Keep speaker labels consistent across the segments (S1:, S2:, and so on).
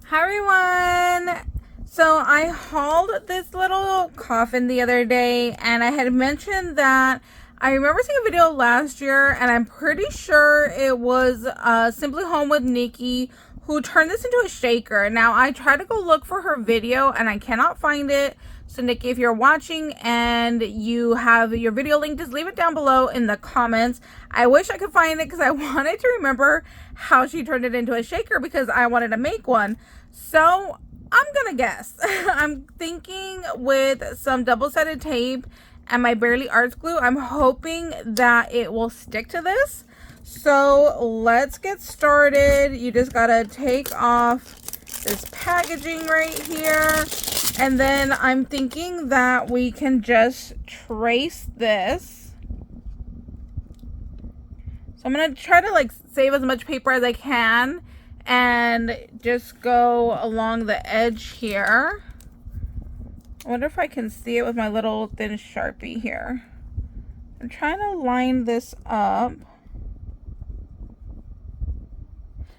S1: Hi everyone! So I hauled this little coffin the other day, and I had mentioned that I remember seeing a video last year, and I'm pretty sure it was Simply Home with Nikki who turned this into a shaker. Now I tried to go look for her video and I cannot find it. So Nikki, if you're watching and you have your video link, just leave it down below in the comments. I wish I could find it because I wanted to remember how she turned it into a shaker because I wanted to make one. So I'm gonna guess. I'm thinking with some double-sided tape and my Barely Arts glue, I'm hoping that it will stick to this. So let's get started. You just gotta take off this packaging right here. And then I'm thinking that we can just trace this. So I'm going to try to like save as much paper as I can and just go along the edge here. I wonder if I can see it with my little thin Sharpie here. I'm trying to line this up.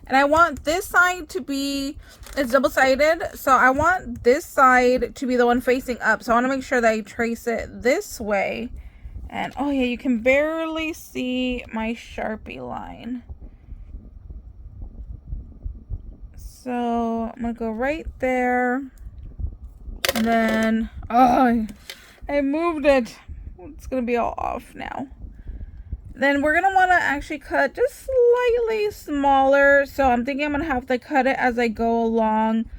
S1: And I want this side to be, it's double-sided, so I want this side to be the one facing up. So I want to make sure that I trace it this way. And oh yeah, you can barely see my Sharpie line. So I'm going to go right there. And then, oh, I moved it. It's going to be all off now. Then we're going to want to actually cut just slightly smaller. So I'm thinking I'm going to have to cut it as I go along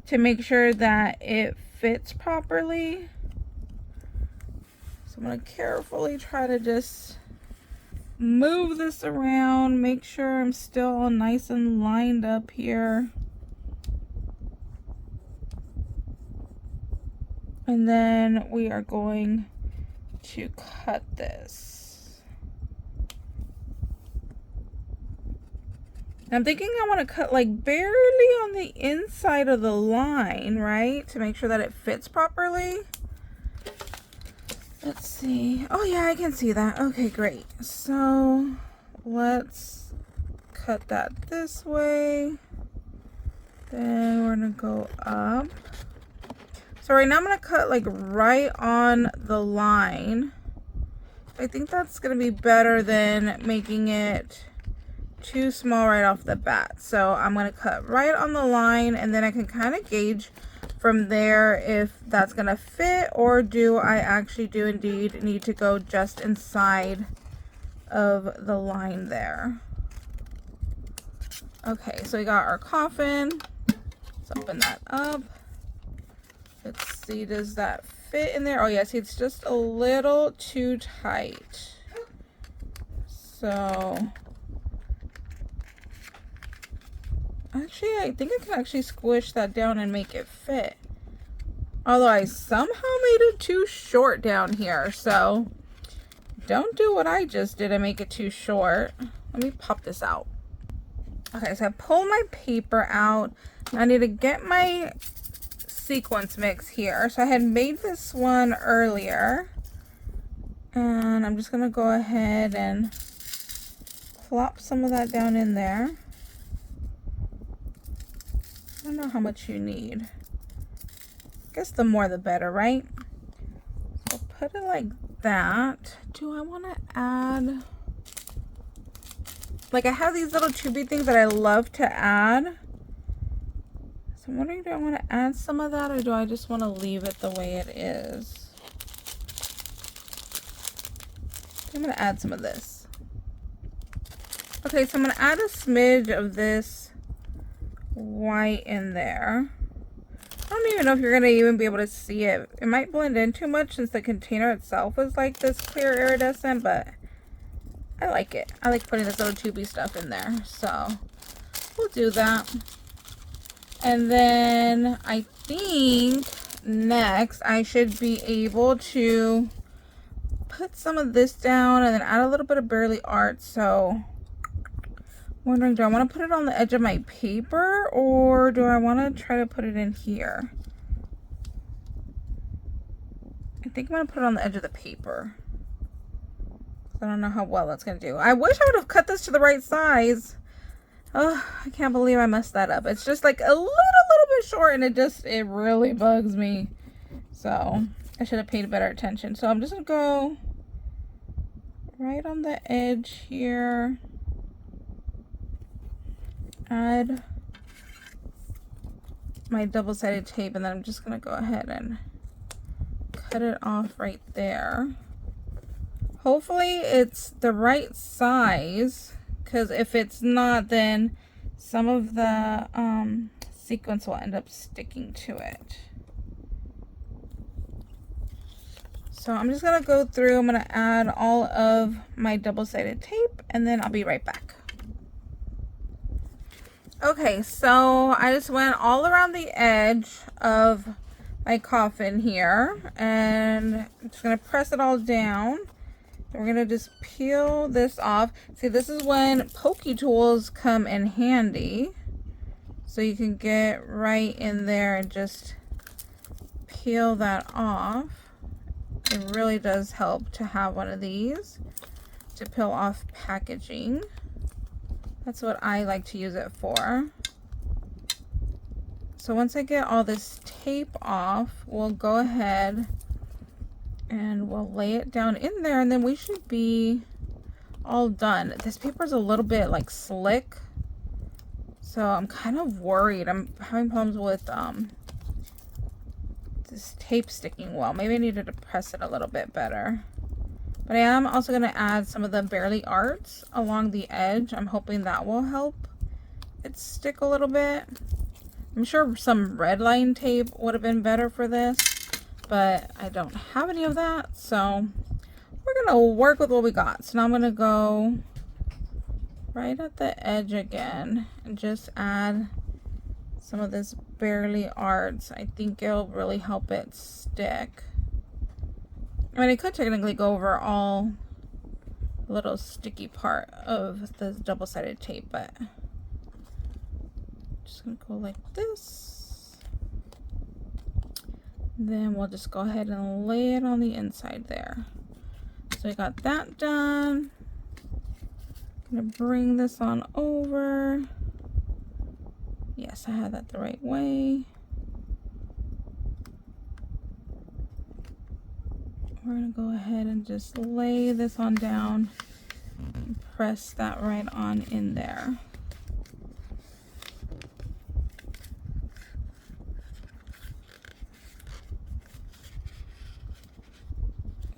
S1: to make sure that it fits properly. So I'm going to carefully try to just move this around, make sure I'm still all nice and lined up here. And then we are going to cut this. I'm thinking I want to cut like barely on the inside of the line, right? To make sure that it fits properly. Let's see. Oh yeah, I can see that. Okay, great. So let's cut that this way. Then we're going to go up. So right now I'm going to cut like right on the line. I think that's going to be better than making it too small right off the bat. So I'm going to cut right on the line, and then I can kind of gauge from there if that's going to fit, or do I actually do indeed need to go just inside of the line there. Okay, so we got our coffin. Let's open that up. Let's see, does that fit in there? Oh yeah, see, it's just a little too tight. So actually, I think I can actually squish that down and make it fit. Although I somehow made it too short down here. So don't do what I just did and make it too short. Let me pop this out. Okay, so I pulled my paper out. I need to get my sequence mix here. So I had made this one earlier. And I'm just going to go ahead and plop some of that down in there. I don't know how much you need. I guess the more the better, right? So put it like that. Do I want to add, like I have these little tubey things that I love to add. So I'm wondering, do I want to add some of that, or do I just want to leave it the way it is? I'm going to add some of this. Okay, so I'm going to add a smidge of this white in there. I don't even know if you're going to even be able to see it. It might blend in too much since the container itself is like this clear iridescent, but I like it. I like putting this little tubey stuff in there. So we'll do that. And then I think next I should be able to put some of this down and then add a little bit of Barely Art. So wondering, do I want to put it on the edge of my paper, or do I want to try to put it in here? I think I'm going to put it on the edge of the paper. I don't know how well that's going to do. I wish I would have cut this to the right size. Oh, I can't believe I messed that up. It's just like a little short and it really bugs me. So I should have paid better attention. So I'm just gonna go right on the edge here. Add my double-sided tape, and then I'm just gonna go ahead and cut it off right there. Hopefully it's the right size, because if it's not, then some of the sequins will end up sticking to it. So I'm just gonna go through, I'm gonna add all of my double-sided tape, and then I'll be right back. Okay, so I just went all around the edge of my coffin here, and I'm just gonna press it all down. We're gonna just peel this off. See, this is when pokey tools come in handy. So you can get right in there and just peel that off. It really does help to have one of these to peel off packaging. That's what I like to use it for. So once I get all this tape off, we'll go ahead and we'll lay it down in there, and then we should be all done. This paper is a little bit like slick, so I'm kind of worried. I'm having problems with this tape sticking well. Maybe I needed to press it a little bit better. But I am also going to add some of the Barely Arts along the edge. I'm hoping that will help it stick a little bit. I'm sure some red line tape would have been better for this, but I don't have any of that, so we're going to work with what we got. So now I'm going to go right at the edge again and just add some of this Barely Arts. I think it'll really help it stick. I mean, I could technically go over all the little sticky part of the double-sided tape, but I'm just gonna go like this. Then we'll just go ahead and lay it on the inside there. So we got that done. I'm gonna bring this on over. Yes, I had that the right way. We're gonna go ahead and just lay this on down and press that right on in there.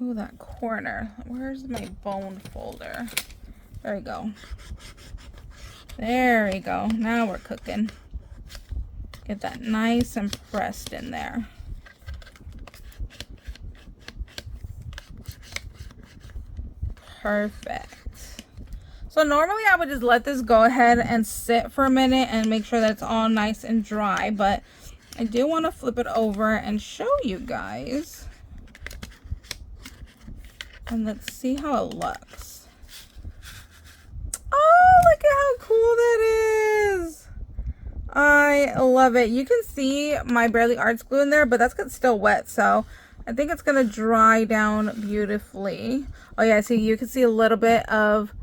S1: Ooh, that corner. Where's my bone folder? There we go. There we go. Now we're cooking. Get that nice and pressed in there. Perfect. So normally I would just let this go ahead and sit for a minute and make sure that it's all nice and dry, but I do want to flip it over and show you guys. And let's see how it looks. Oh, look at how cool that is. I love it. You can see my Barely Arts glue in there, but that's still wet, so I think it's gonna dry down beautifully. Oh yeah, see, you can see a little bit of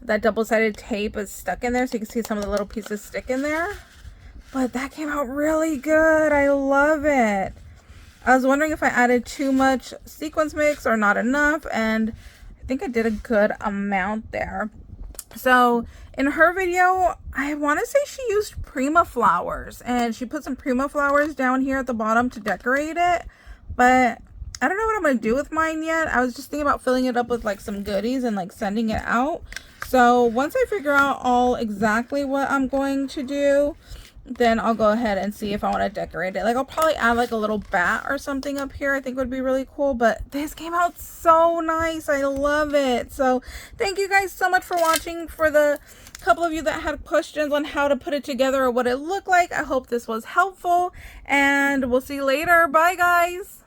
S1: that double-sided tape is stuck in there, so you can see some of the little pieces stick in there. But that came out really good. I love it. I was wondering if I added too much sequence mix or not enough, and I think I did a good amount there. So in her video, I want to say she used Prima flowers, and she put some Prima flowers down here at the bottom to decorate it. But I don't know what I'm going to do with mine yet. I was just thinking about filling it up with like some goodies and like sending it out. So once I figure out all exactly what I'm going to do, then I'll go ahead and see if I want to decorate it. Like I'll probably add like a little bat or something up here. I think would be really cool. But this came out so nice. I love it. So thank you guys so much for watching. For the couple of you that had questions on how to put it together or what it looked like, I hope this was helpful. And we'll see you later. Bye guys.